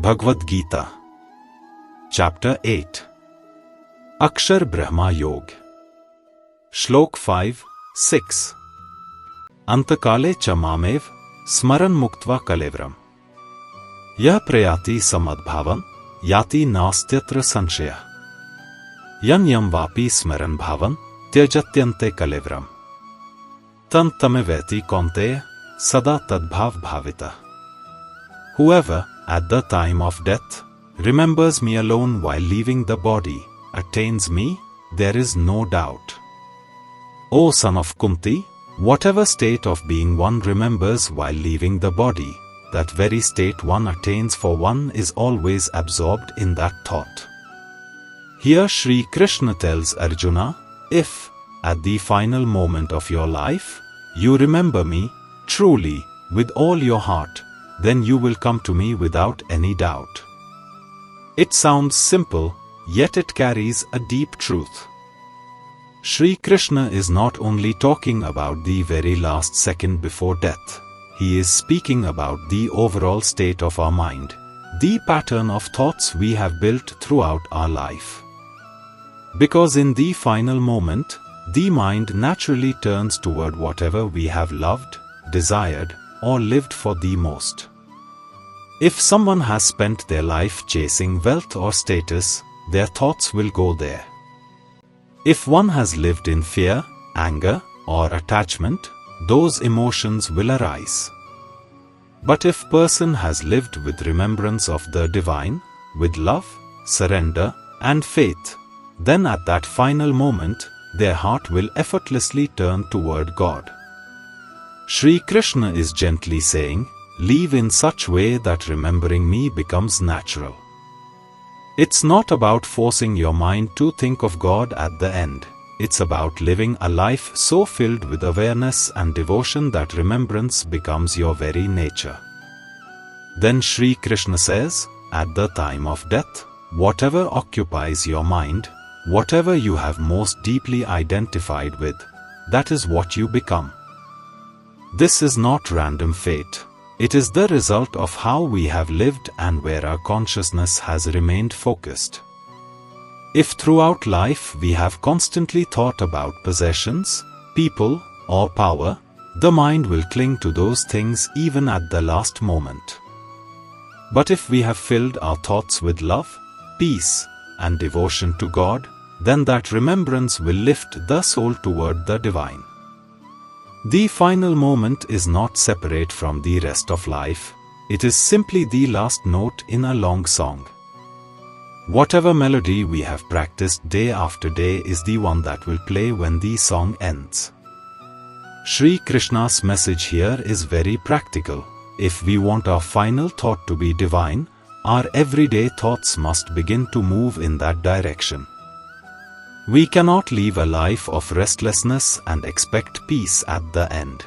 Bhagavad Gita, Chapter 8, Akshar Brahma Yog, Shlok 5-6. Antakale cha mamev smaran muktva kalevram. Yah prayati samadbhavam yati nastyatra sanshaya. Yan yam vapi smaran bhavam tyajatyante kalevram. Tan tameveti konte sada tadbhav bhavita. Whoever, at the time of death, remembers me alone while leaving the body, attains me, there is no doubt. O son of Kunti, whatever state of being one remembers while leaving the body, that very state one attains, for one is always absorbed in that thought. Here Sri Krishna tells Arjuna, if, at the final moment of your life, you remember me, truly, with all your heart, then you will come to me without any doubt. It sounds simple, yet it carries a deep truth. Sri Krishna is not only talking about the very last second before death, he is speaking about the overall state of our mind, the pattern of thoughts we have built throughout our life. Because in the final moment, the mind naturally turns toward whatever we have loved, desired, or lived for the most. If someone has spent their life chasing wealth or status, their thoughts will go there. If one has lived in fear, anger, or attachment, those emotions will arise. But if person has lived with remembrance of the divine, with love, surrender, and faith, then at that final moment, their heart will effortlessly turn toward God. Sri Krishna is gently saying, live in such way that remembering me becomes natural. It's not about forcing your mind to think of God at the end. It's about living a life so filled with awareness and devotion that remembrance becomes your very nature. Then Sri Krishna says, at the time of death, whatever occupies your mind, whatever you have most deeply identified with, that is what you become. This is not random fate. It is the result of how we have lived and where our consciousness has remained focused. If throughout life we have constantly thought about possessions, people, or power, the mind will cling to those things even at the last moment. But if we have filled our thoughts with love, peace, and devotion to God, then that remembrance will lift the soul toward the divine. The final moment is not separate from the rest of life, it is simply the last note in a long song. Whatever melody we have practiced day after day is the one that will play when the song ends. Sri Krishna's message here is very practical. If we want our final thought to be divine, our everyday thoughts must begin to move in that direction. We cannot live a life of restlessness and expect peace at the end.